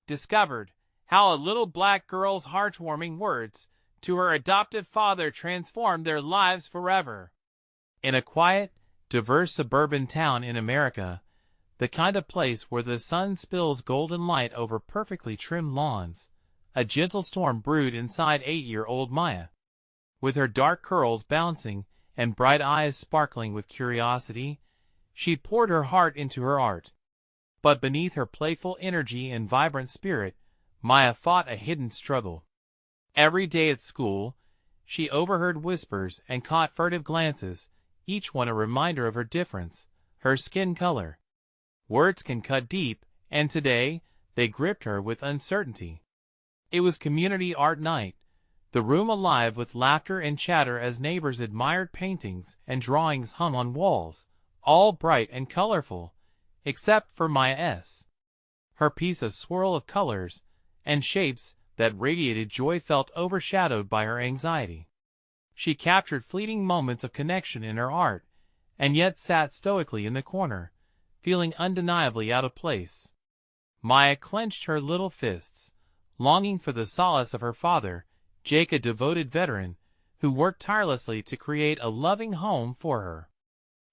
discovered how a little black girl's heartwarming words to her adoptive father transformed their lives forever. In a quiet, diverse suburban town in America, the kind of place where the sun spills golden light over perfectly trimmed lawns, a gentle storm brewed inside 8-year-old Maya. With her dark curls bouncing and bright eyes sparkling with curiosity, she poured her heart into her art. But beneath her playful energy and vibrant spirit, Maya fought a hidden struggle. Every day at school, she overheard whispers and caught furtive glances, each one a reminder of her difference, her skin color. Words can cut deep, and today, they gripped her with uncertainty. It was community art night, the room alive with laughter and chatter as neighbors admired paintings and drawings hung on walls, all bright and colorful, except for Maya S. Her piece a swirl of colors and shapes that radiated joy felt overshadowed by her anxiety. She captured fleeting moments of connection in her art, and yet sat stoically in the corner, feeling undeniably out of place. Maya clenched her little fists, longing for the solace of her father, Jake, a devoted veteran, who worked tirelessly to create a loving home for her.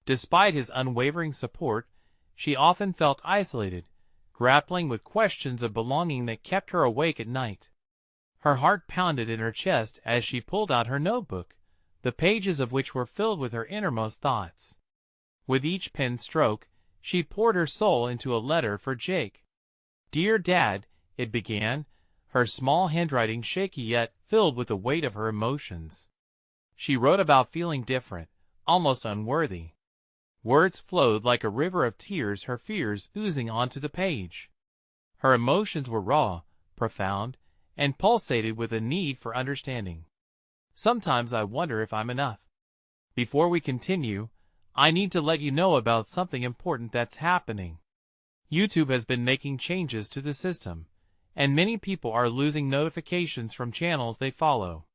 Despite his unwavering support, she often felt isolated, grappling with questions of belonging that kept her awake at night. Her heart pounded in her chest as she pulled out her notebook, the pages of which were filled with her innermost thoughts. With each pen stroke, she poured her soul into a letter for Jake. "Dear Dad," it began, her small handwriting shaky yet filled with the weight of her emotions. She wrote about feeling different, almost unworthy. Words flowed like a river of tears, her fears oozing onto the page. Her emotions were raw, profound, and pulsated with a need for understanding. "Sometimes I wonder if I'm enough. Before we continue, I need to let you know about something important that's happening. YouTube has been making changes to the system, and many people are losing notifications from channels they follow.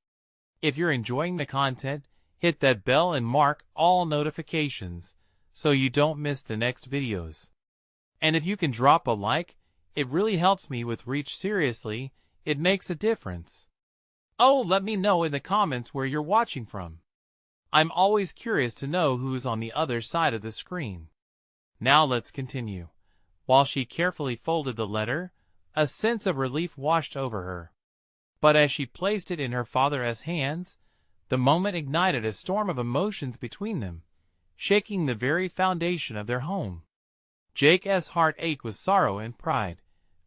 If you're enjoying the content, hit that bell and mark all notifications so you don't miss the next videos. And if you can drop a like, it really helps me with reach. Seriously, it makes a difference. Oh, let me know in the comments where you're watching from. I'm always curious to know who's on the other side of the screen." Now let's continue. While she carefully folded the letter, a sense of relief washed over her. But as she placed it in her father's hands, the moment ignited a storm of emotions between them, shaking the very foundation of their home. Jake's heart ached with sorrow and pride,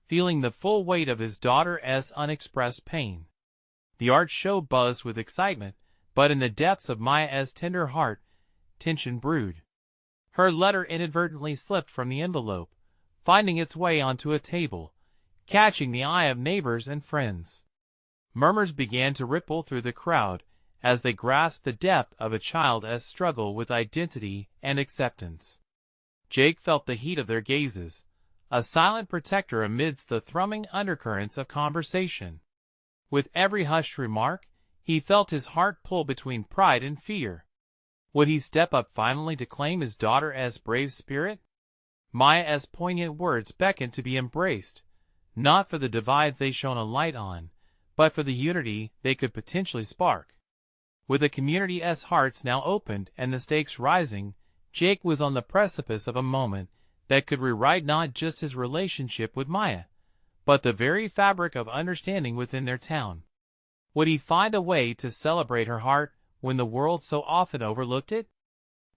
feeling the full weight of his daughter's unexpressed pain. The art show buzzed with excitement, but in the depths of Maya's tender heart, tension brewed. Her letter inadvertently slipped from the envelope, finding its way onto a table, catching the eye of neighbors and friends. Murmurs began to ripple through the crowd as they grasped the depth of a child's struggle with identity and acceptance. Jake felt the heat of their gazes, a silent protector amidst the thrumming undercurrents of conversation. With every hushed remark, he felt his heart pull between pride and fear. Would he step up finally to claim his daughter's brave spirit? Maya's poignant words beckoned to be embraced, not for the divides they shone a light on, but for the unity they could potentially spark. With the community's hearts now opened and the stakes rising, Jake was on the precipice of a moment that could rewrite not just his relationship with Maya, but the very fabric of understanding within their town. Would he find a way to celebrate her heart when the world so often overlooked it?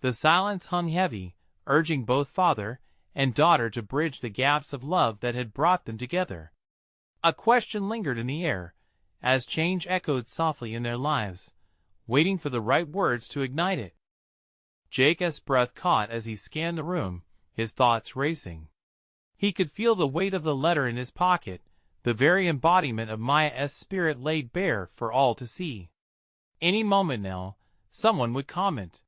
The silence hung heavy, urging both father and daughter to bridge the gaps of love that had brought them together. A question lingered in the air, as change echoed softly in their lives, waiting for the right words to ignite it. Jake's breath caught as he scanned the room, his thoughts racing. He could feel the weight of the letter in his pocket, the very embodiment of Maya's spirit laid bare for all to see. Any moment now, someone would comment.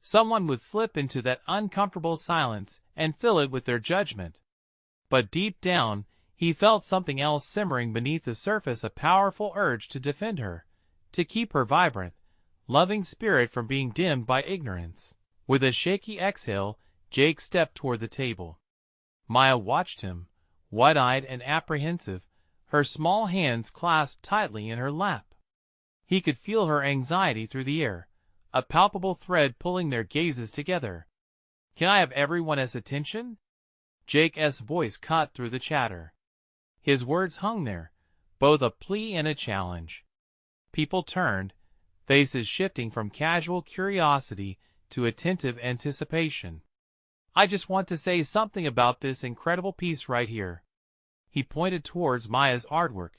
Someone would slip into that uncomfortable silence and fill it with their judgment. But deep down, he felt something else simmering beneath the surface, a powerful urge to defend her, to keep her vibrant, loving spirit from being dimmed by ignorance. With a shaky exhale, Jake stepped toward the table. Maya watched him, wide-eyed and apprehensive, her small hands clasped tightly in her lap. He could feel her anxiety through the air, a palpable thread pulling their gazes together. "Can I have everyone's attention?" Jake's voice cut through the chatter. His words hung there, both a plea and a challenge. People turned, faces shifting from casual curiosity to attentive anticipation. "I just want to say something about this incredible piece right here." He pointed towards Maya's artwork,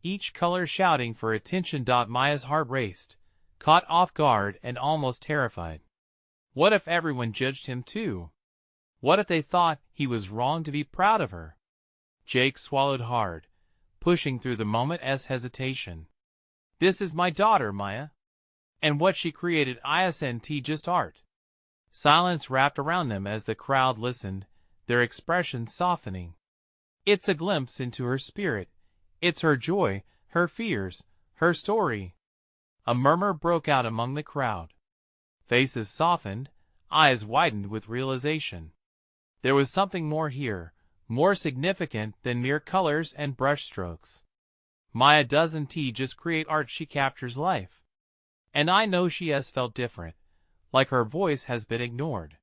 each color shouting for attention. Maya's heart raced, caught off guard and almost terrified. What if everyone judged him too? What if they thought he was wrong to be proud of her? Jake swallowed hard, pushing through the moment's hesitation. "This is my daughter, Maya. And what she created isn't just art." Silence wrapped around them as the crowd listened, their expressions softening. "It's a glimpse into her spirit. It's her joy, her fears, her story." A murmur broke out among the crowd. Faces softened, eyes widened with realization. There was something more here, more significant than mere colors and brushstrokes. Maya doesn't just create art, she captures life. And I know she has felt different, like her voice has been ignored.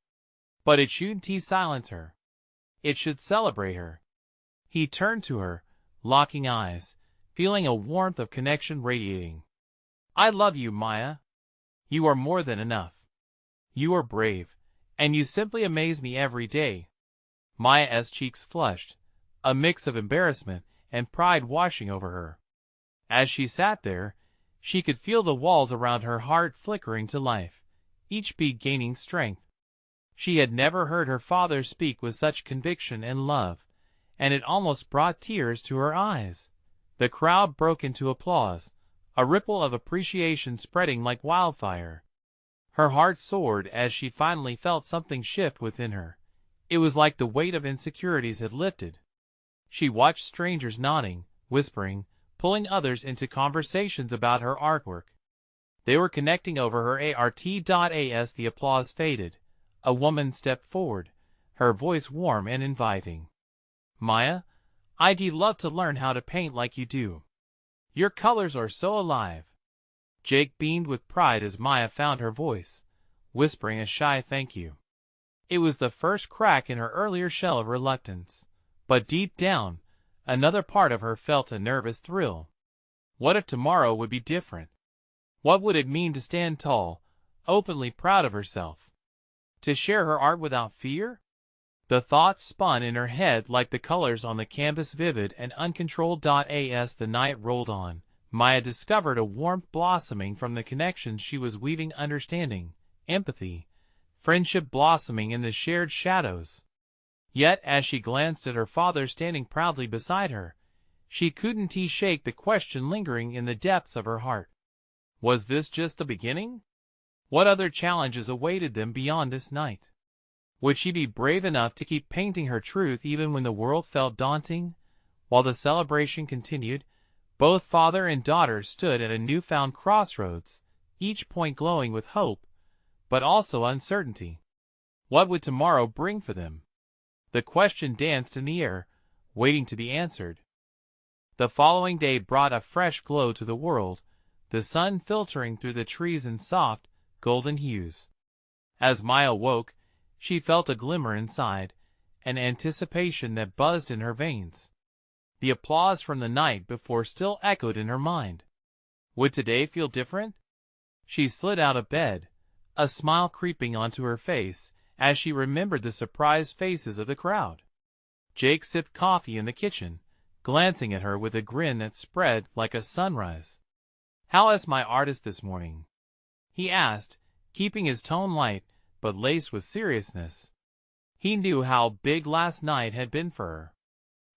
But it shouldn't silence her. It should celebrate her. He turned to her, locking eyes, feeling a warmth of connection radiating. "I love you, Maya. You are more than enough. You are brave, and you simply amaze me every day." Maya's cheeks flushed, a mix of embarrassment and pride washing over her. As she sat there, she could feel the walls around her heart flickering to life, each beat gaining strength. She had never heard her father speak with such conviction and love, and it almost brought tears to her eyes. The crowd broke into applause, a ripple of appreciation spreading like wildfire. Her heart soared as she finally felt something shift within her. It was like the weight of insecurities had lifted. She watched strangers nodding, whispering, pulling others into conversations about her artwork. They were connecting over her art. As the applause faded, a woman stepped forward, her voice warm and inviting. "Maya, I'd love to learn how to paint like you do. Your colors are so alive." Jake beamed with pride as Maya found her voice, whispering a shy thank you. It was the first crack in her earlier shell of reluctance, but deep down, another part of her felt a nervous thrill. What if tomorrow would be different? What would it mean to stand tall, openly proud of herself? To share her art without fear? The thoughts spun in her head like the colors on the canvas, vivid and uncontrolled. As the night rolled on, Maya discovered a warmth blossoming from the connections she was weaving, understanding, empathy, friendship blossoming in the shared shadows. Yet as she glanced at her father standing proudly beside her, she couldn't shake the question lingering in the depths of her heart. Was this just the beginning? What other challenges awaited them beyond this night? Would she be brave enough to keep painting her truth even when the world felt daunting? While the celebration continued, both father and daughter stood at a newfound crossroads, each point glowing with hope, but also uncertainty. What would tomorrow bring for them? The question danced in the air, waiting to be answered. The following day brought a fresh glow to the world, the sun filtering through the trees in soft, golden hues. As Maya woke, she felt a glimmer inside, an anticipation that buzzed in her veins. The applause from the night before still echoed in her mind. Would today feel different? She slid out of bed, a smile creeping onto her face as she remembered the surprised faces of the crowd. Jake sipped coffee in the kitchen, glancing at her with a grin that spread like a sunrise. "How is my artist this morning?" he asked, keeping his tone light but laced with seriousness. He knew how big last night had been for her.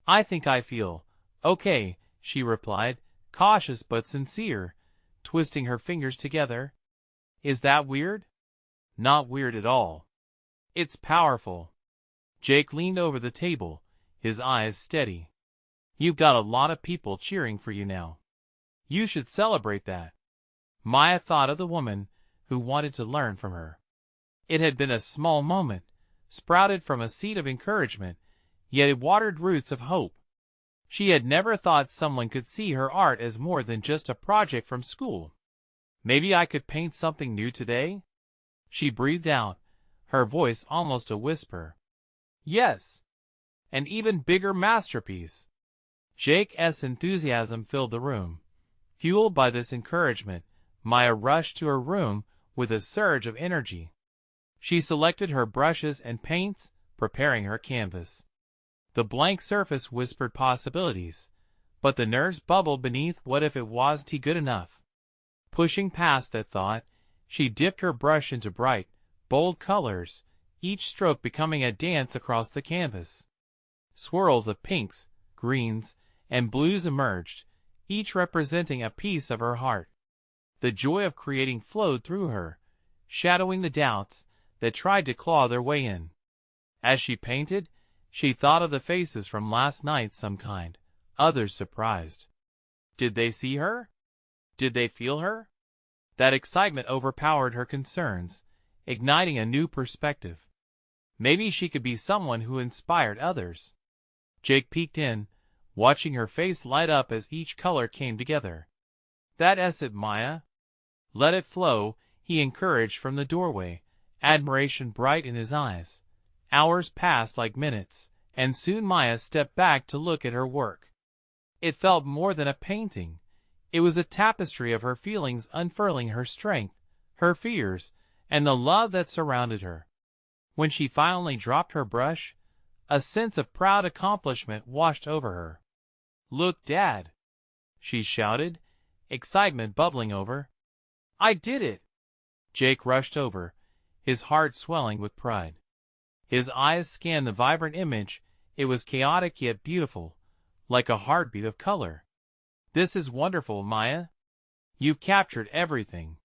"I think I feel okay," she replied, cautious but sincere, twisting her fingers together. "Is that weird?" "Not weird at all. It's powerful." Jake leaned over the table, his eyes steady. "You've got a lot of people cheering for you now. You should celebrate that." Maya thought of the woman who wanted to learn from her. It had been a small moment, sprouted from a seed of encouragement, yet it watered roots of hope. She had never thought someone could see her art as more than just a project from school. Maybe I could paint something new today? She breathed out, her voice almost a whisper. Yes. An even bigger masterpiece. Jake's enthusiasm filled the room. Fueled by this encouragement, Maya rushed to her room with a surge of energy. She selected her brushes and paints, preparing her canvas. The blank surface whispered possibilities, but the nerves bubbled beneath. What if it wasn't good enough? Pushing past that thought, she dipped her brush into bright, bold colors, each stroke becoming a dance across the canvas. Swirls of pinks, greens, and blues emerged, each representing a piece of her heart. The joy of creating flowed through her, shadowing the doubts that tried to claw their way in. As she painted, she thought of the faces from last night, some kind, others surprised. Did they see her? Did they feel her? That excitement overpowered her concerns, igniting a new perspective. Maybe she could be someone who inspired others. Jake peeked in, watching her face light up as each color came together. That's it, Maya. Let it flow, he encouraged from the doorway, admiration bright in his eyes. Hours passed like minutes, and soon Maya stepped back to look at her work. It felt more than a painting. It was a tapestry of her feelings, unfurling her strength, her fears, and the love that surrounded her. When she finally dropped her brush, a sense of proud accomplishment washed over her. "Look, Dad!" she shouted, excitement bubbling over. "I did it!" Jake rushed over, his heart swelling with pride. His eyes scanned the vibrant image. It was chaotic yet beautiful, like a heartbeat of color. "This is wonderful, Maya. You've captured everything."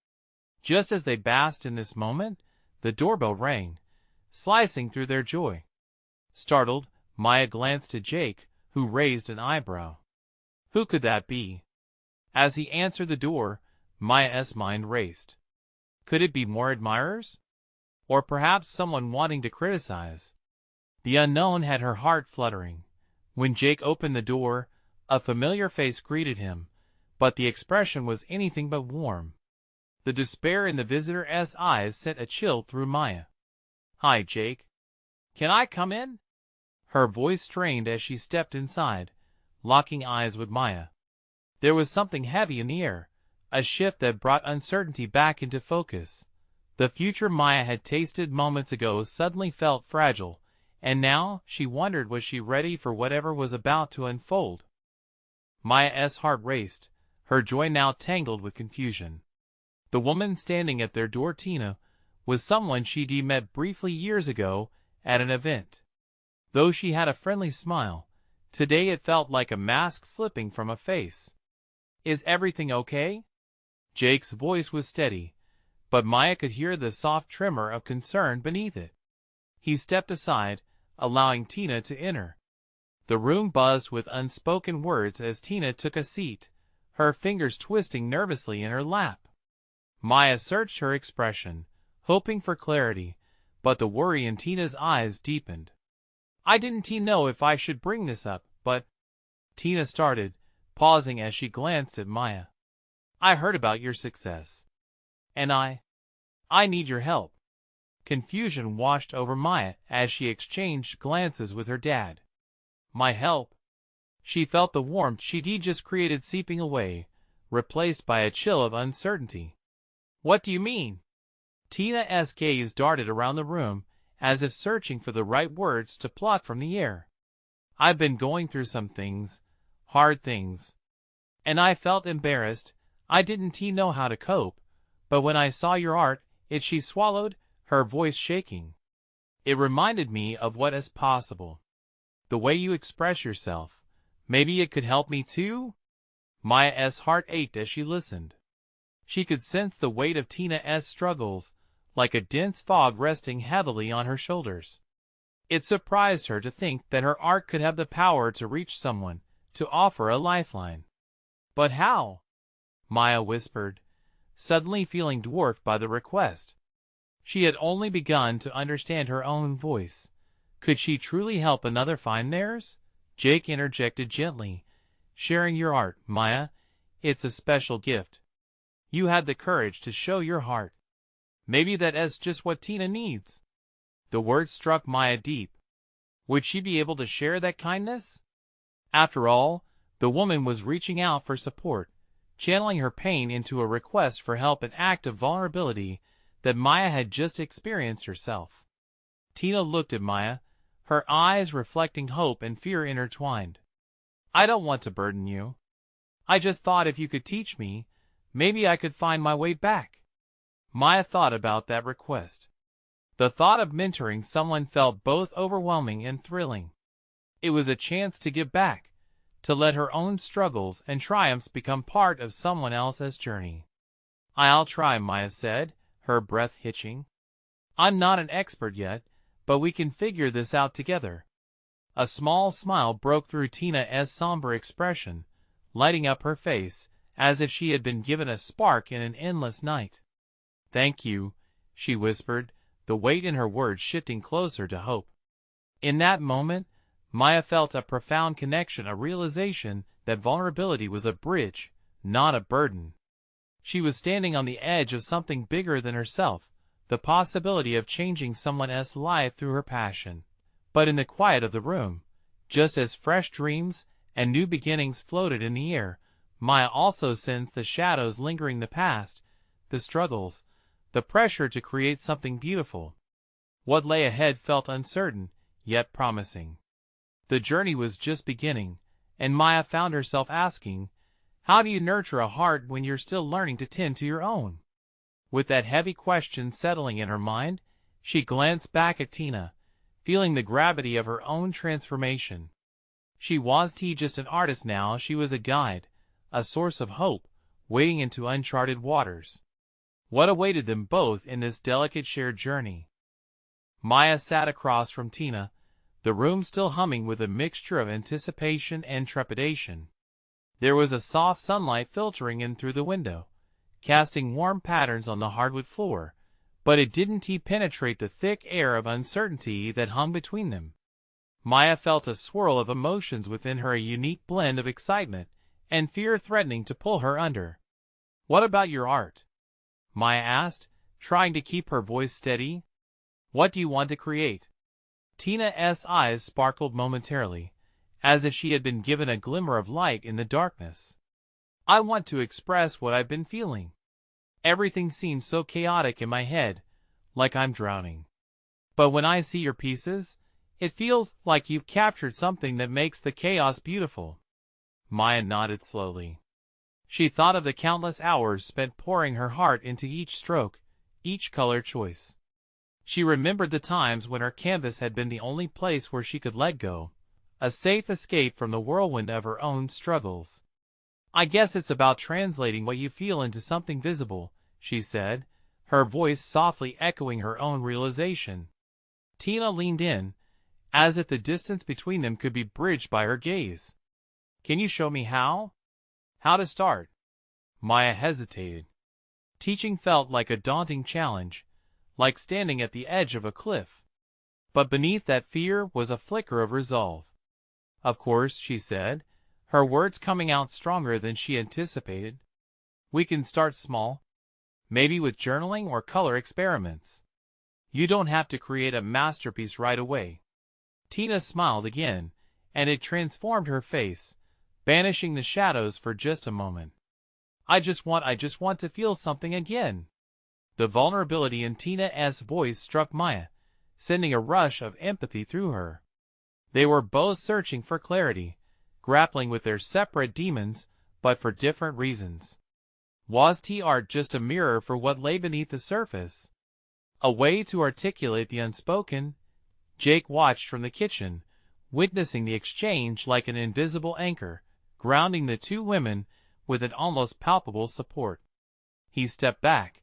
Just as they basked in this moment, the doorbell rang, slicing through their joy. Startled, Maya glanced at Jake, who raised an eyebrow. Who could that be? As he answered the door, Maya's mind raced. Could it be more admirers? Or perhaps someone wanting to criticize? The unknown had her heart fluttering. When Jake opened the door, a familiar face greeted him, but the expression was anything but warm. The despair in the visitor's eyes sent a chill through Maya. "Hi, Jake. Can I come in?" Her voice strained as she stepped inside, locking eyes with Maya. There was something heavy in the air, a shift that brought uncertainty back into focus. The future Maya had tasted moments ago suddenly felt fragile, and now she wondered, was she ready for whatever was about to unfold? Maya's heart raced, her joy now tangled with confusion. The woman standing at their door, Tina, was someone she'd met briefly years ago at an event. Though she had a friendly smile, today it felt like a mask slipping from a face. "Is everything okay?" Jake's voice was steady, but Maya could hear the soft tremor of concern beneath it. He stepped aside, allowing Tina to enter. The room buzzed with unspoken words as Tina took a seat, her fingers twisting nervously in her lap. Maya searched her expression, hoping for clarity, but the worry in Tina's eyes deepened. "I didn't know if I should bring this up, but—" Tina started, pausing as she glanced at Maya. "I heard about your success. And I need your help." Confusion washed over Maya as she exchanged glances with her dad. "My help?" She felt the warmth she'd just created seeping away, replaced by a chill of uncertainty. "What do you mean?" Tina's gaze darted around the room, as if searching for the right words to pluck from the air. "I've been going through some things, hard things. And I felt embarrassed. I didn't know how to cope, but when I saw your art, she swallowed, her voice shaking. "It reminded me of what is possible. The way you express yourself. Maybe it could help me too?" Maya's heart ached as she listened. She could sense the weight of Tina's struggles, like a dense fog resting heavily on her shoulders. It surprised her to think that her art could have the power to reach someone, to offer a lifeline. "But how?" Maya whispered, suddenly feeling dwarfed by the request. She had only begun to understand her own voice. Could she truly help another find theirs? Jake interjected gently. Sharing your art, Maya. It's a special gift. You had the courage to show your heart. Maybe that's just what Tina needs. The words struck Maya deep. Would she be able to share that kindness? After all, the woman was reaching out for support, channeling her pain into a request for help, an act of vulnerability that Maya had just experienced herself. Tina looked at Maya, her eyes reflecting hope and fear intertwined. I don't want to burden you. I just thought if you could teach me, maybe I could find my way back. Maya thought about that request. The thought of mentoring someone felt both overwhelming and thrilling. It was a chance to give back, to let her own struggles and triumphs become part of someone else's journey. I'll try, Maya said, her breath hitching. I'm not an expert yet, but we can figure this out together. A small smile broke through Tina's somber expression, lighting up her face, as if she had been given a spark in an endless night. Thank you, she whispered, the weight in her words shifting closer to hope. In that moment, Maya felt a profound connection, a realization that vulnerability was a bridge, not a burden. She was standing on the edge of something bigger than herself, the possibility of changing someone else's life through her passion. But in the quiet of the room, just as fresh dreams and new beginnings floated in the air, Maya also sensed the shadows lingering, the past, the struggles, the pressure to create something beautiful. What lay ahead felt uncertain, yet promising. The journey was just beginning, and Maya found herself asking, how do you nurture a heart when you're still learning to tend to your own? With that heavy question settling in her mind, she glanced back at Tina, feeling the gravity of her own transformation. She wasn't just an artist now, she was a guide, a source of hope, wading into uncharted waters. What awaited them both in this delicate shared journey? Maya sat across from Tina, the room still humming with a mixture of anticipation and trepidation. There was a soft sunlight filtering in through the window, casting warm patterns on the hardwood floor, but it didn't penetrate the thick air of uncertainty that hung between them. Maya felt a swirl of emotions within her, a unique blend of excitement and fear threatening to pull her under. What about your art? Maya asked, trying to keep her voice steady. What do you want to create? Tina's eyes sparkled momentarily, as if she had been given a glimmer of light in the darkness. I want to express what I've been feeling. Everything seems so chaotic in my head, like I'm drowning. But when I see your pieces, it feels like you've captured something that makes the chaos beautiful. Maya nodded slowly. She thought of the countless hours spent pouring her heart into each stroke, each color choice. She remembered the times when her canvas had been the only place where she could let go, a safe escape from the whirlwind of her own struggles. I guess it's about translating what you feel into something visible, she said, her voice softly echoing her own realization. Tina leaned in, as if the distance between them could be bridged by her gaze. Can you show me how? How to start? Maya hesitated. Teaching felt like a daunting challenge, like standing at the edge of a cliff. But beneath that fear was a flicker of resolve. Of course, she said, her words coming out stronger than she anticipated. We can start small. Maybe with journaling or color experiments. You don't have to create a masterpiece right away. Tina smiled again, and it transformed her face, banishing the shadows for just a moment. I just want to feel something again. The vulnerability in Tina's voice struck Maya, sending a rush of empathy through her. They were both searching for clarity, grappling with their separate demons, but for different reasons. Was art just a mirror for what lay beneath the surface? A way to articulate the unspoken? Jake watched from the kitchen, witnessing the exchange like an invisible anchor, grounding the two women with an almost palpable support. He stepped back,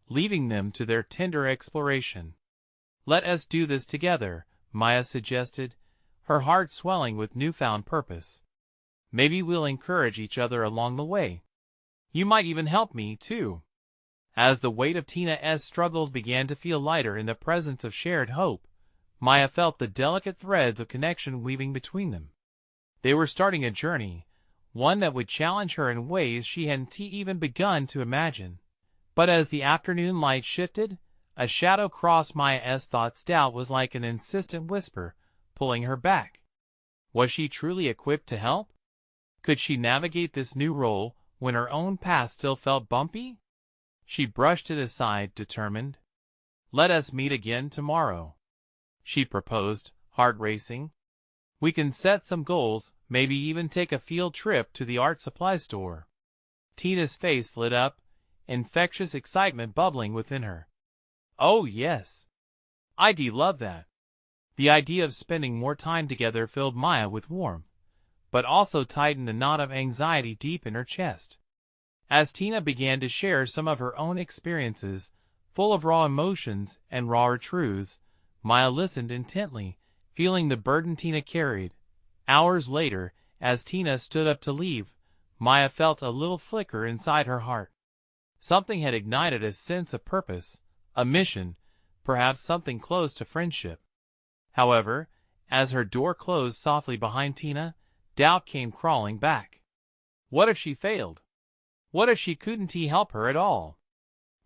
leaving them to their tender exploration. Let us do this together, Maya suggested, her heart swelling with newfound purpose. Maybe we'll encourage each other along the way. You might even help me, too. As the weight of Tina's struggles began to feel lighter in the presence of shared hope, Maya felt the delicate threads of connection weaving between them. They were starting a journey, one that would challenge her in ways she hadn't even begun to imagine. But as the afternoon light shifted, a shadow crossed Maya's thoughts. Doubt was like an insistent whisper, pulling her back. Was she truly equipped to help? Could she navigate this new role when her own path still felt bumpy? She brushed it aside, determined. "Let us meet again tomorrow," she proposed, heart racing. "We can set some goals, maybe even take a field trip to the art supply store." Tina's face lit up, infectious excitement bubbling within her. "Oh yes, I'd love that." The idea of spending more time together filled Maya with warmth, but also tightened the knot of anxiety deep in her chest. As Tina began to share some of her own experiences, full of raw emotions and rawer truths, Maya listened intently, feeling the burden Tina carried. Hours later, as Tina stood up to leave, Maya felt a little flicker inside her heart. Something had ignited a sense of purpose, a mission, perhaps something close to friendship. However, as her door closed softly behind Tina, doubt came crawling back. What if she failed? What if she couldn't help her at all?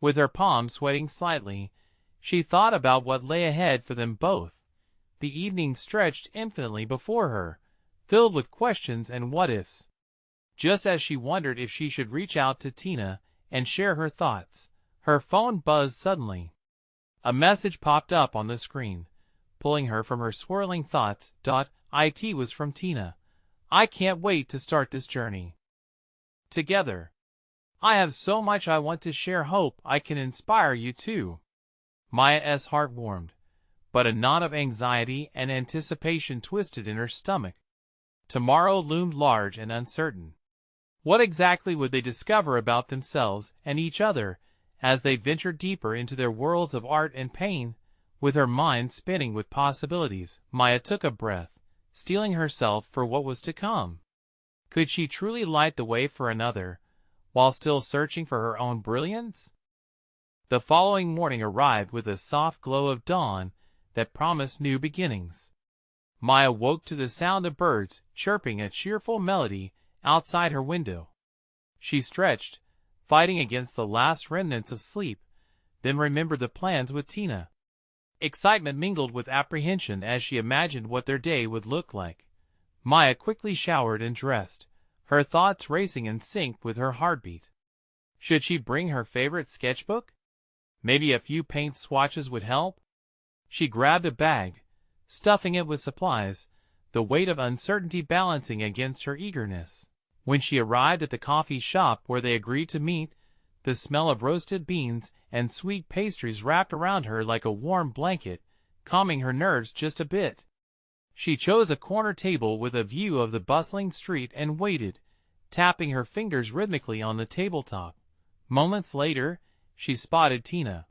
With her palms sweating slightly, she thought about what lay ahead for them both. The evening stretched infinitely before her, filled with questions and what-ifs. Just as she wondered if she should reach out to Tina and share her thoughts, her phone buzzed suddenly. A message popped up on the screen, pulling her from her swirling thoughts. It was from Tina. "I can't wait to start this journey together. I have so much I want to share. Hope I can inspire you too." Maya's heart warmed, but a knot of anxiety and anticipation twisted in her stomach. Tomorrow loomed large and uncertain. What exactly would they discover about themselves and each other as they ventured deeper into their worlds of art and pain? With her mind spinning with possibilities, Maya took a breath, steeling herself for what was to come. Could she truly light the way for another, while still searching for her own brilliance? The following morning arrived with a soft glow of dawn that promised new beginnings. Maya woke to the sound of birds chirping a cheerful melody outside her window. She stretched, fighting against the last remnants of sleep, then remembered the plans with Tina. Excitement mingled with apprehension as she imagined what their day would look like. Maya quickly showered and dressed, her thoughts racing in sync with her heartbeat. Should she bring her favorite sketchbook? Maybe a few paint swatches would help? She grabbed a bag, stuffing it with supplies, the weight of uncertainty balancing against her eagerness. When she arrived at the coffee shop where they agreed to meet, the smell of roasted beans and sweet pastries wrapped around her like a warm blanket, calming her nerves just a bit. She chose a corner table with a view of the bustling street and waited, tapping her fingers rhythmically on the tabletop. Moments later, she spotted Tina.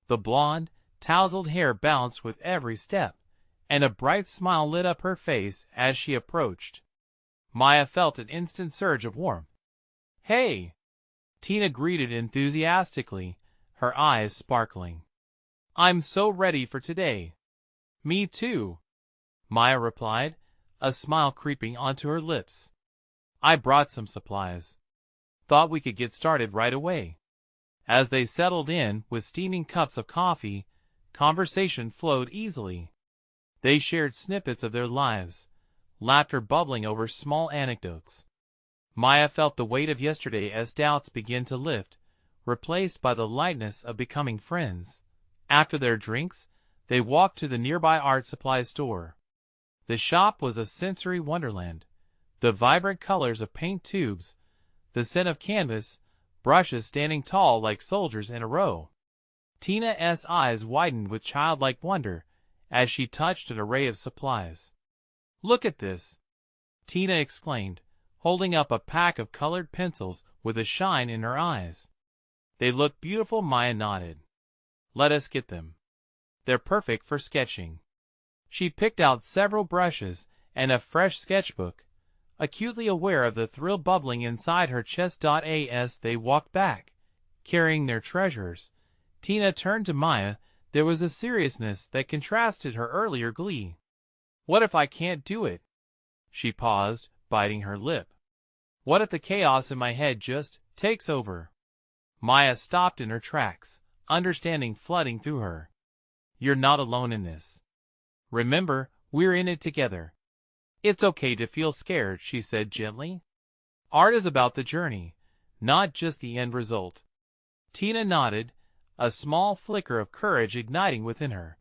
The blonde, tousled hair bounced with every step, and a bright smile lit up her face as she approached. Maya felt an instant surge of warmth. "Hey!" Tina greeted enthusiastically, her eyes sparkling. "I'm so ready for today." "Me too," Maya replied, a smile creeping onto her lips. "I brought some supplies. Thought we could get started right away." As they settled in with steaming cups of coffee, conversation flowed easily. They shared snippets of their lives, laughter bubbling over small anecdotes. Maya felt the weight of yesterday as doubts began to lift, replaced by the lightness of becoming friends. After their drinks, they walked to the nearby art supply store. The shop was a sensory wonderland. The vibrant colors of paint tubes, the scent of canvas, brushes standing tall like soldiers in a row. Tina's eyes widened with childlike wonder as she touched an array of supplies. "Look at this!" Tina exclaimed, holding up a pack of colored pencils with a shine in her eyes. "They look beautiful," Maya nodded. "Let us get them. They're perfect for sketching." She picked out several brushes and a fresh sketchbook, acutely aware of the thrill bubbling inside her chest. As they walked back, carrying their treasures, Tina turned to Maya. There was a seriousness that contrasted her earlier glee. "What if I can't do it?" She paused, biting her lip. What if the chaos in my head just takes over? Maya stopped in her tracks, understanding flooding through her. You're not alone in this. Remember, we're in it together. It's okay to feel scared, she said gently. Art is about the journey, not just the end result. Tina nodded, a small flicker of courage igniting within her.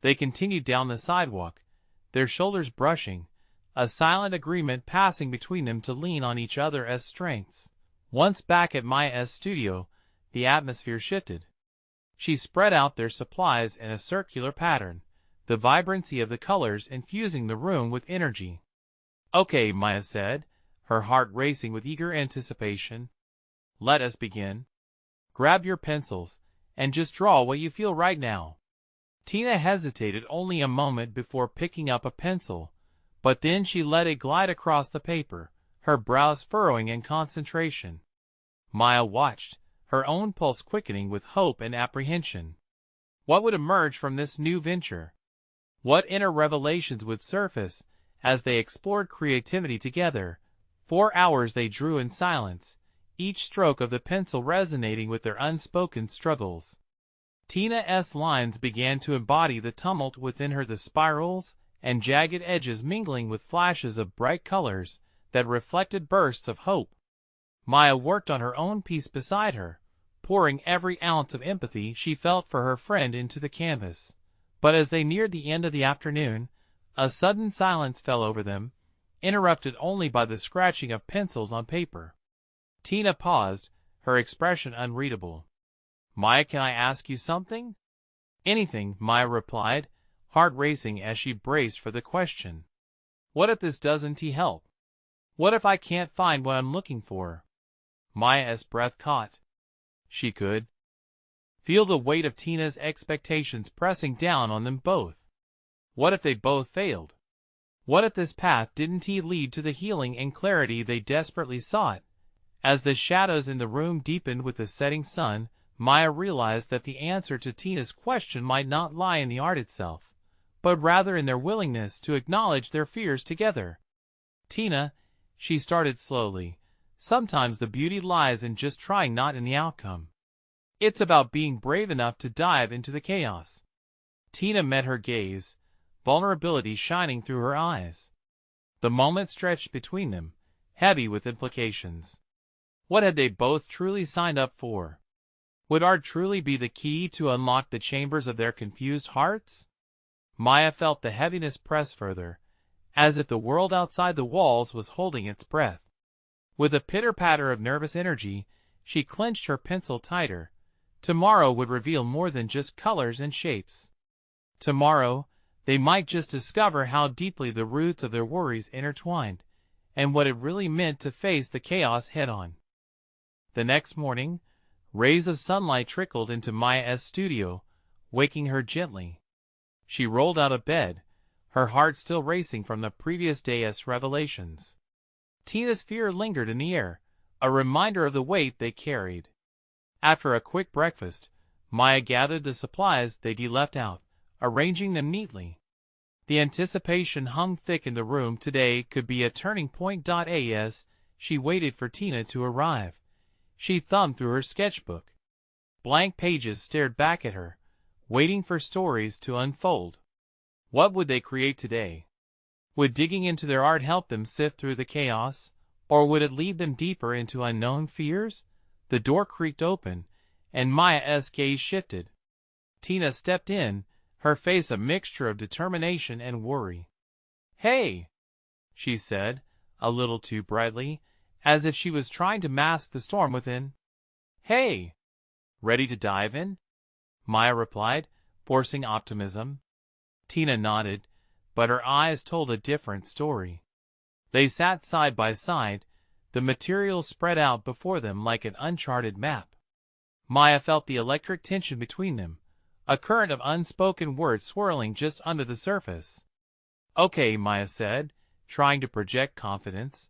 They continued down the sidewalk, their shoulders brushing, a silent agreement passing between them to lean on each other as strengths. Once back at Maya's studio, the atmosphere shifted. She spread out their supplies in a circular pattern, the vibrancy of the colors infusing the room with energy. Okay, Maya said, her heart racing with eager anticipation. Let us begin. Grab your pencils, and just draw what you feel right now. Tina hesitated only a moment before picking up a pencil, but then she let it glide across the paper, her brows furrowing in concentration. Maya watched, her own pulse quickening with hope and apprehension. What would emerge from this new venture? What inner revelations would surface as they explored creativity together? 4 hours they drew in silence, each stroke of the pencil resonating with their unspoken struggles. Tina's lines began to embody the tumult within her, the spirals and jagged edges mingling with flashes of bright colors that reflected bursts of hope. Maya worked on her own piece beside her, pouring every ounce of empathy she felt for her friend into the canvas. But as they neared the end of the afternoon, a sudden silence fell over them, interrupted only by the scratching of pencils on paper. Tina paused, her expression unreadable. Maya, can I ask you something? Anything, Maya replied, heart racing as she braced for the question. What if this doesn't help? What if I can't find what I'm looking for? Maya's breath caught. She could feel the weight of Tina's expectations pressing down on them both. What if they both failed? What if this path didn't lead to the healing and clarity they desperately sought? As the shadows in the room deepened with the setting sun, Maya realized that the answer to Tina's question might not lie in the art itself, but rather in their willingness to acknowledge their fears together. Tina, she started slowly, sometimes the beauty lies in just trying, not in the outcome. It's about being brave enough to dive into the chaos. Tina met her gaze, vulnerability shining through her eyes. The moment stretched between them, heavy with implications. What had they both truly signed up for? Would art truly be the key to unlock the chambers of their confused hearts? Maya felt the heaviness press further, as if the world outside the walls was holding its breath. With a pitter-patter of nervous energy, she clenched her pencil tighter. Tomorrow would reveal more than just colors and shapes. Tomorrow, they might just discover how deeply the roots of their worries intertwined, and what it really meant to face the chaos head-on. The next morning, rays of sunlight trickled into Maya's studio, waking her gently. She rolled out of bed, her heart still racing from the previous day's revelations. Tina's fear lingered in the air, a reminder of the weight they carried. After a quick breakfast, Maya gathered the supplies they'd left out, arranging them neatly. The anticipation hung thick in the room. Today could be a turning point. As she waited for Tina to arrive, she thumbed through her sketchbook. Blank pages stared back at her, waiting for stories to unfold. What would they create today? Would digging into their art help them sift through the chaos, or would it lead them deeper into unknown fears? The door creaked open, and Maya's gaze shifted. Tina stepped in, her face a mixture of determination and worry. "Hey," she said, a little too brightly, as if she was trying to mask the storm within. "Hey." "Ready to dive in?" Maya replied, forcing optimism. Tina nodded, but her eyes told a different story. They sat side by side, the material spread out before them like an uncharted map. Maya felt the electric tension between them, a current of unspoken words swirling just under the surface. "Okay," Maya said, trying to project confidence.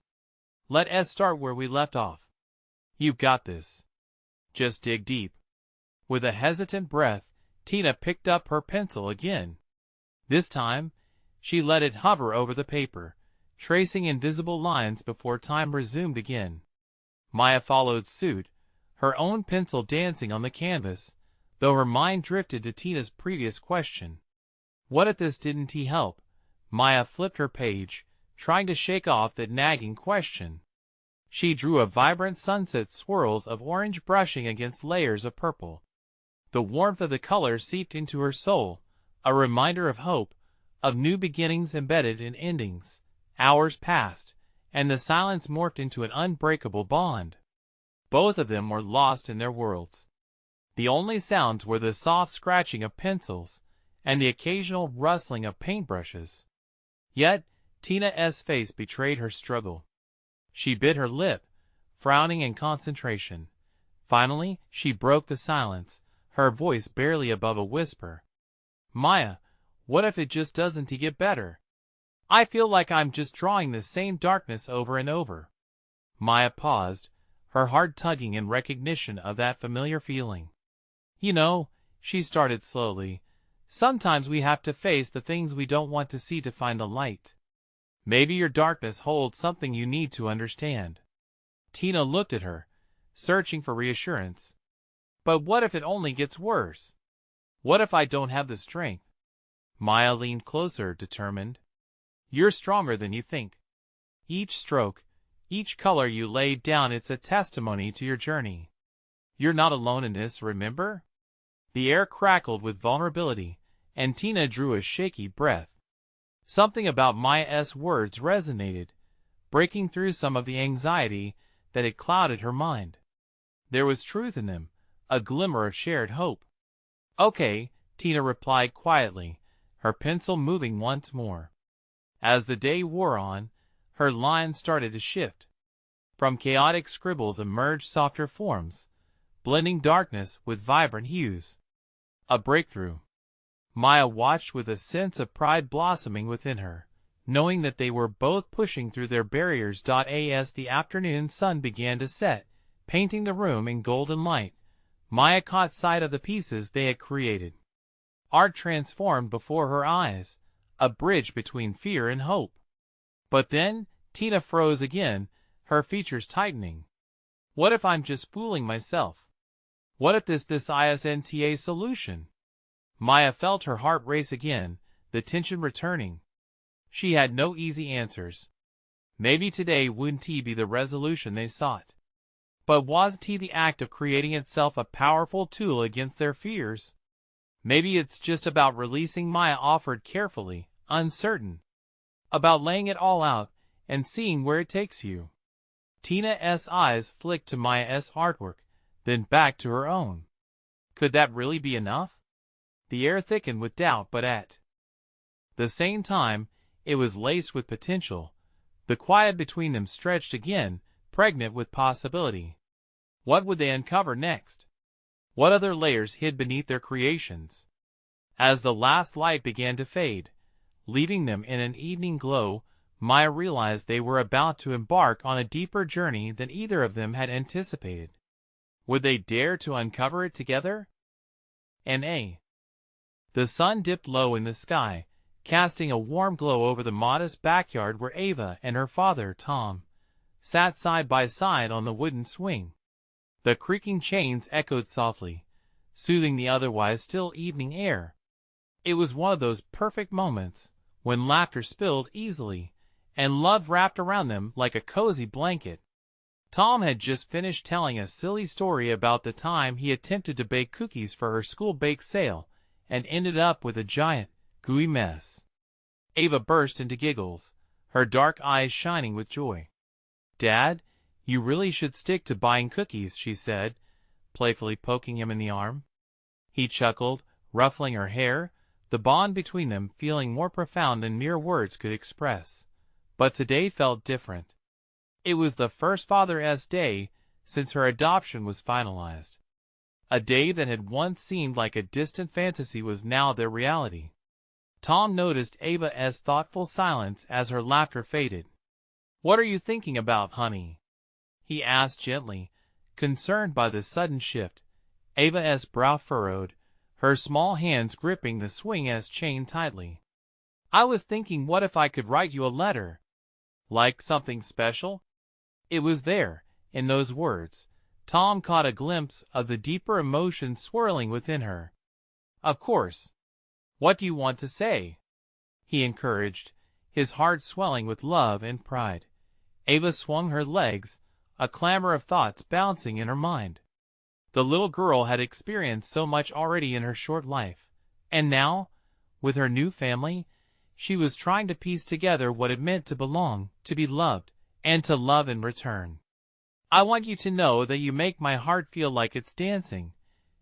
"Let us start where we left off. You've got this. Just dig deep." With a hesitant breath, Tina picked up her pencil again. This time, she let it hover over the paper, tracing invisible lines before time resumed again. Maya followed suit, her own pencil dancing on the canvas, though her mind drifted to Tina's previous question. What if this didn't help? Maya flipped her page, trying to shake off that nagging question. She drew a vibrant sunset, swirls of orange brushing against layers of purple. The warmth of the color seeped into her soul, a reminder of hope, of new beginnings embedded in endings. Hours passed, and the silence morphed into an unbreakable bond. Both of them were lost in their worlds. The only sounds were the soft scratching of pencils and the occasional rustling of paintbrushes. Yet, Tina's face betrayed her struggle. She bit her lip, frowning in concentration. Finally, she broke the silence, her voice barely above a whisper. Maya, what if it just doesn't get better? I feel like I'm just drawing the same darkness over and over. Maya paused, her heart tugging in recognition of that familiar feeling. You know, she started slowly, sometimes we have to face the things we don't want to see to find the light. Maybe your darkness holds something you need to understand. Tina looked at her, searching for reassurance. But what if it only gets worse? What if I don't have the strength? Maya leaned closer, determined. You're stronger than you think. Each stroke, each color you laid down, it's a testimony to your journey. You're not alone in this, remember? The air crackled with vulnerability, and Tina drew a shaky breath. Something about Maya's words resonated, breaking through some of the anxiety that had clouded her mind. There was truth in them, a glimmer of shared hope. Okay, Tina replied quietly, her pencil moving once more. As the day wore on, her lines started to shift. From chaotic scribbles emerged softer forms, blending darkness with vibrant hues. A breakthrough. Maya watched with a sense of pride blossoming within her, knowing that they were both pushing through their barriers. As the afternoon sun began to set, painting the room in golden light, Maya caught sight of the pieces they had created. Art transformed before her eyes, a bridge between fear and hope. But then, Tina froze again, her features tightening. What if I'm just fooling myself? What if this isn't a solution? Maya felt her heart race again, the tension returning. She had no easy answers. Maybe today wouldn't be the resolution they sought. But wasn't the act of creating itself a powerful tool against their fears? Maybe it's just about releasing. Maya offered carefully, uncertain. About laying it all out and seeing where it takes you. Tina's eyes flicked to Maya's artwork, then back to her own. Could that really be enough? The air thickened with doubt, but at the same time, it was laced with potential. The quiet between them stretched again, pregnant with possibility. What would they uncover next? What other layers hid beneath their creations? As the last light began to fade, leaving them in an evening glow, Maya realized they were about to embark on a deeper journey than either of them had anticipated. Would they dare to uncover it together? The sun dipped low in the sky, casting a warm glow over the modest backyard where Ava and her father, Tom, sat side by side on the wooden swing. The creaking chains echoed softly, soothing the otherwise still evening air. It was one of those perfect moments when laughter spilled easily, and love wrapped around them like a cozy blanket. Tom had just finished telling a silly story about the time he attempted to bake cookies for her school bake sale, and ended up with a giant, gooey mess. Ava burst into giggles, her dark eyes shining with joy. "Dad, you really should stick to buying cookies," she said, playfully poking him in the arm. He chuckled, ruffling her hair, the bond between them feeling more profound than mere words could express. But today felt different. It was the first Father's Day since her adoption was finalized. A day that had once seemed like a distant fantasy was now their reality. Tom noticed Ava's thoughtful silence as her laughter faded. "What are you thinking about, honey?" he asked gently, concerned by the sudden shift. Ava's brow furrowed, her small hands gripping the swing's chain tightly. "I was thinking, what if I could write you a letter? Like something special? It was there, in those words. Tom caught a glimpse of the deeper emotion swirling within her. Of course. What do you want to say? He encouraged, his heart swelling with love and pride. Ava swung her legs, a clamor of thoughts bouncing in her mind. The little girl had experienced so much already in her short life, and now, with her new family, she was trying to piece together what it meant to belong, to be loved, and to love in return. I want you to know that you make my heart feel like it's dancing,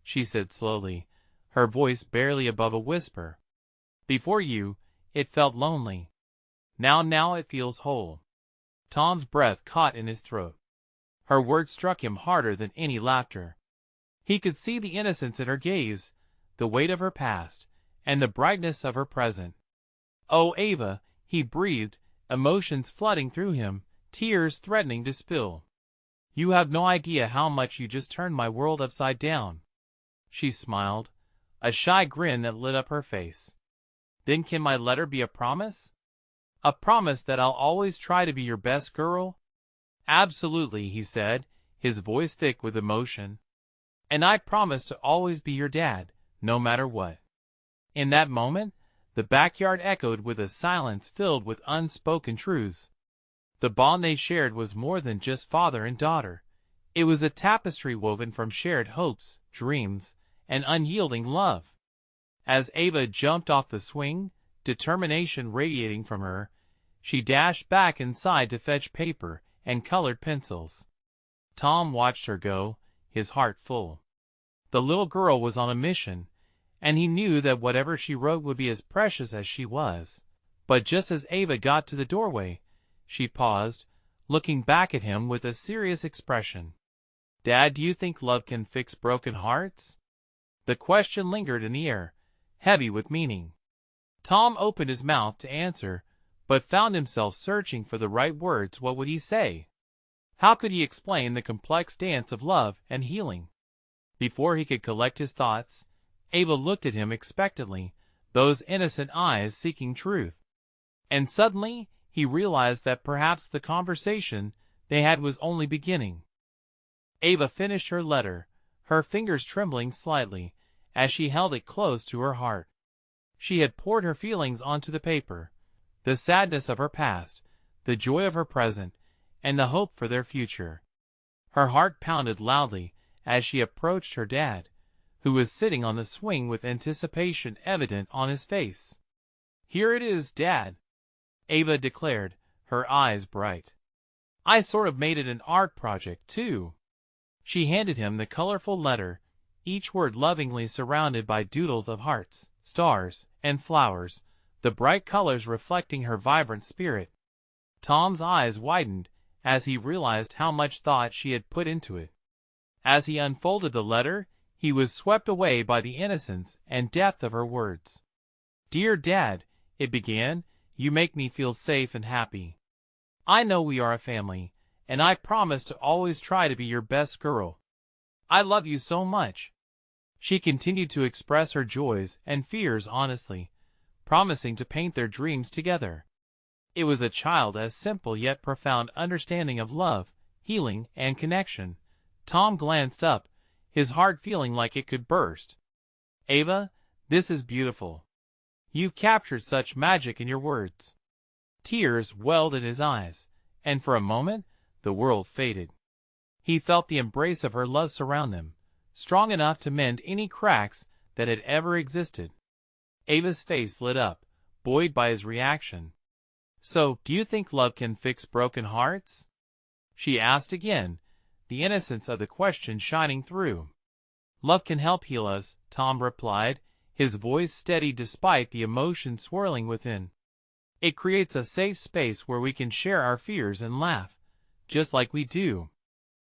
she said slowly, her voice barely above a whisper. Before you, it felt lonely. Now it feels whole. Tom's breath caught in his throat. Her words struck him harder than any laughter. He could see the innocence in her gaze, the weight of her past, and the brightness of her present. Oh, Ava, he breathed, emotions flooding through him, tears threatening to spill. You have no idea how much you just turned my world upside down. She smiled, a shy grin that lit up her face. Then can my letter be a promise? A promise that I'll always try to be your best girl? Absolutely, he said, his voice thick with emotion. And I promise to always be your dad, no matter what. In that moment, the backyard echoed with a silence filled with unspoken truths. The bond they shared was more than just father and daughter. It was a tapestry woven from shared hopes, dreams, and unyielding love. As Ava jumped off the swing, determination radiating from her, she dashed back inside to fetch paper and colored pencils. Tom watched her go, his heart full. The little girl was on a mission, and he knew that whatever she wrote would be as precious as she was. But just as Ava got to the doorway, she paused, looking back at him with a serious expression. Dad, do you think love can fix broken hearts? The question lingered in the air, heavy with meaning. Tom opened his mouth to answer, but found himself searching for the right words. What would he say? How could he explain the complex dance of love and healing? Before he could collect his thoughts, Ava looked at him expectantly, those innocent eyes seeking truth. And suddenly, he realized that perhaps the conversation they had was only beginning. Ava finished her letter, her fingers trembling slightly, as she held it close to her heart. She had poured her feelings onto the paper, the sadness of her past, the joy of her present, and the hope for their future. Her heart pounded loudly as she approached her dad, who was sitting on the swing with anticipation evident on his face. Here it is, Dad, Ava declared, her eyes bright. I sort of made it an art project, too. She handed him the colorful letter, each word lovingly surrounded by doodles of hearts, stars, and flowers, the bright colors reflecting her vibrant spirit. Tom's eyes widened as he realized how much thought she had put into it. As he unfolded the letter, he was swept away by the innocence and depth of her words. Dear Dad, it began, you make me feel safe and happy. I know we are a family, and I promise to always try to be your best girl. I love you so much. She continued to express her joys and fears honestly, promising to paint their dreams together. It was a child as simple yet profound understanding of love, healing, and connection. Tom glanced up, his heart feeling like it could burst. Ava, this is beautiful. You've captured such magic in your words. Tears welled in his eyes, and for a moment, the world faded. He felt the embrace of her love surround them, strong enough to mend any cracks that had ever existed. Ava's face lit up, buoyed by his reaction. So, do you think love can fix broken hearts? She asked again, the innocence of the question shining through. Love can help heal us, Tom replied, his voice steady despite the emotion swirling within. It creates a safe space where we can share our fears and laugh, just like we do.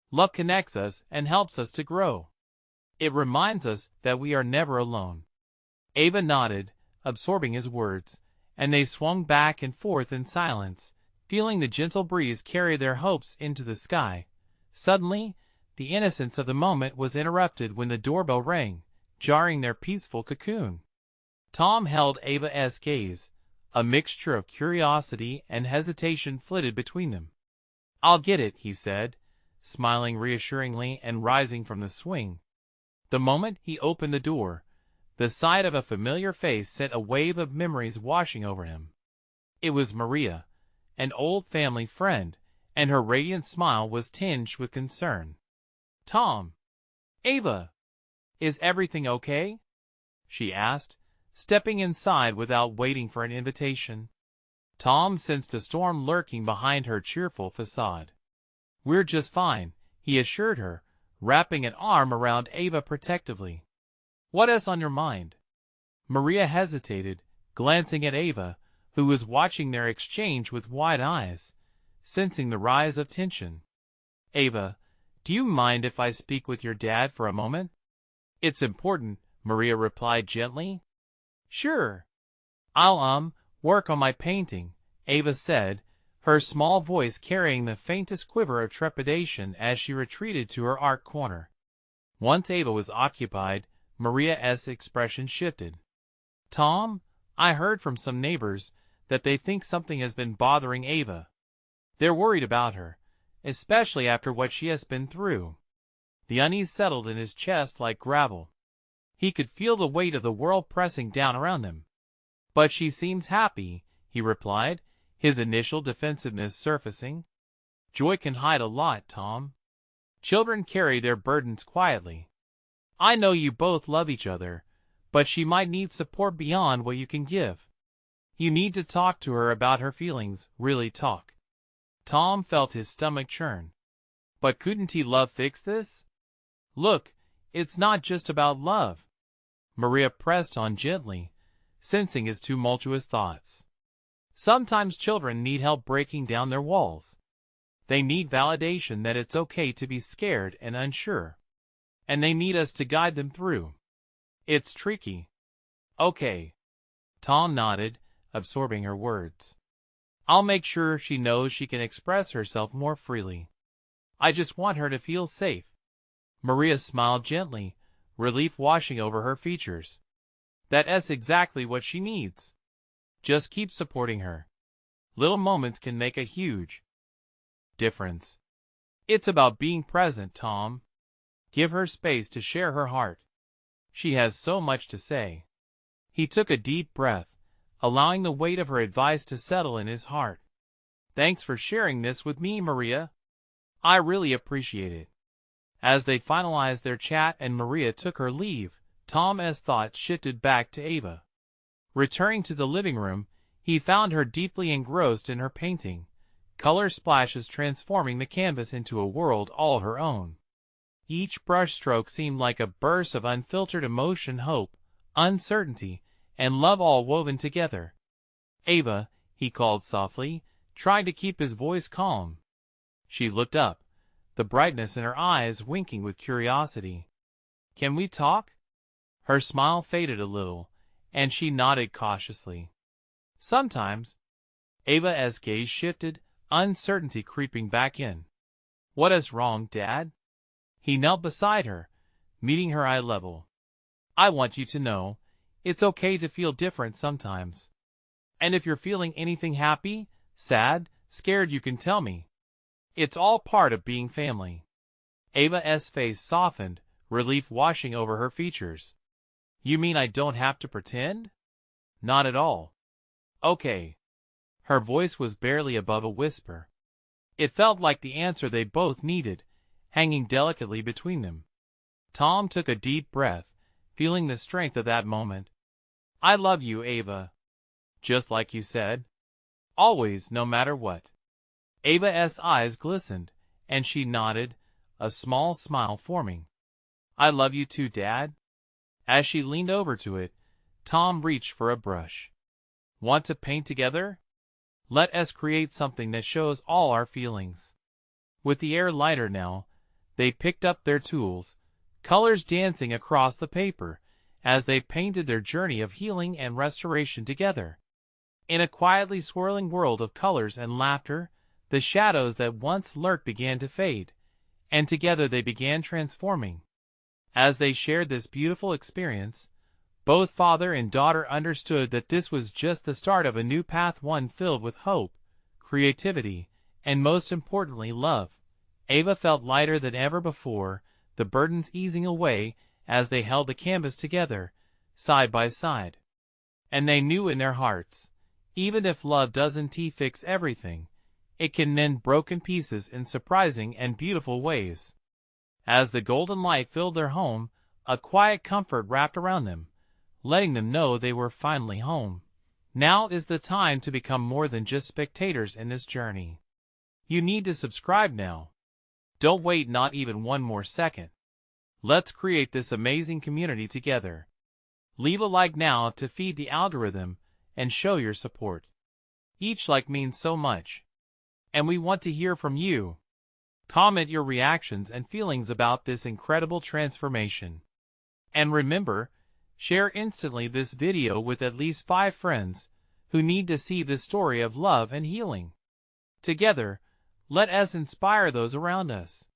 Love connects us and helps us to grow. It reminds us that we are never alone. Ava nodded, absorbing his words, and they swung back and forth in silence, feeling the gentle breeze carry their hopes into the sky. Suddenly, the innocence of the moment was interrupted when the doorbell rang, jarring their peaceful cocoon. Tom held Ava's gaze, A mixture of curiosity and hesitation flitted between them. "I'll get it," he said, smiling reassuringly and rising from the swing. The moment he opened the door, the sight of a familiar face sent a wave of memories washing over him. It was Maria, an old family friend, and her radiant smile was tinged with concern. "Tom! Ava! Is everything okay?" she asked, stepping inside without waiting for an invitation. Tom sensed a storm lurking behind her cheerful facade. "We're just fine," he assured her, wrapping an arm around Ava protectively. "What is on your mind?" Maria hesitated, glancing at Ava, who was watching their exchange with wide eyes, sensing the rise of tension. "Ava, do you mind if I speak with your dad for a moment?" "It's important," Maria replied gently. "Sure. I'll work on my painting," Ava said, her small voice carrying the faintest quiver of trepidation as she retreated to her art corner. Once Ava was occupied, Maria's expression shifted. "Tom, I heard from some neighbors that they think something has been bothering Ava. They're worried about her, especially after what she has been through." The unease settled in his chest like gravel. He could feel the weight of the world pressing down around them. "But she seems happy," he replied, his initial defensiveness surfacing. "Joy can hide a lot, Tom. Children carry their burdens quietly. I know you both love each other, but she might need support beyond what you can give. You need to talk to her about her feelings, really talk." Tom felt his stomach churn. But couldn't he love fix this? "Look, it's not just about love." Maria pressed on gently, sensing his tumultuous thoughts. "Sometimes children need help breaking down their walls. They need validation that it's okay to be scared and unsure. And they need us to guide them through. It's tricky." "Okay." Tom nodded, absorbing her words. "I'll make sure she knows she can express herself more freely. I just want her to feel safe." Maria smiled gently, relief washing over her features. "That's exactly what she needs. Just keep supporting her. Little moments can make a huge difference. It's about being present, Tom. Give her space to share her heart. She has so much to say." He took a deep breath, allowing the weight of her advice to settle in his heart. "Thanks for sharing this with me, Maria. I really appreciate it." As they finalized their chat and Maria took her leave, Tom's thoughts shifted back to Ava. Returning to the living room, he found her deeply engrossed in her painting, color splashes transforming the canvas into a world all her own. Each brushstroke seemed like a burst of unfiltered emotion, hope, uncertainty, and love all woven together. "Ava," he called softly, trying to keep his voice calm. She looked up, the brightness in her eyes winking with curiosity. "Can we talk?" Her smile faded a little, and she nodded cautiously. "Sometimes." Ava's gaze shifted, uncertainty creeping back in. "What is wrong, Dad?" He knelt beside her, meeting her eye level. "I want you to know, it's okay to feel different sometimes. And if you're feeling anything happy, sad, scared, you can tell me. It's all part of being family." Ava's face softened, relief washing over her features. "You mean I don't have to pretend?" "Not at all." "Okay." Her voice was barely above a whisper. It felt like the answer they both needed, hanging delicately between them. Tom took a deep breath, feeling the strength of that moment. "I love you, Ava. Just like you said. Always, no matter what." Ava's eyes glistened, and she nodded, a small smile forming. "I love you too, Dad." As she leaned over to it, Tom reached for a brush. "Want to paint together? Let us create something that shows all our feelings." With the air lighter now, they picked up their tools, colors dancing across the paper, as they painted their journey of healing and restoration together. In a quietly swirling world of colors and laughter, the shadows that once lurked began to fade, and together they began transforming. As they shared this beautiful experience, Both father and daughter understood that this was just the start of a new path, one filled with hope, creativity, and most importantly love. Ava felt lighter than ever before, the burdens easing away as they held the canvas together, side by side. And they knew in their hearts, even if love doesn't fix everything, it can mend broken pieces in surprising and beautiful ways. As the golden light filled their home, a quiet comfort wrapped around them, letting them know they were finally home. Now is the time to become more than just spectators in this journey. You need to subscribe now. Don't wait not even one more second. Let's create this amazing community together. Leave a like now to feed the algorithm and show your support. Each like means so much. And we want to hear from you. Comment your reactions and feelings about this incredible transformation. And remember, share instantly this video with at least 5 friends who need to see this story of love and healing. Together, let us inspire those around us.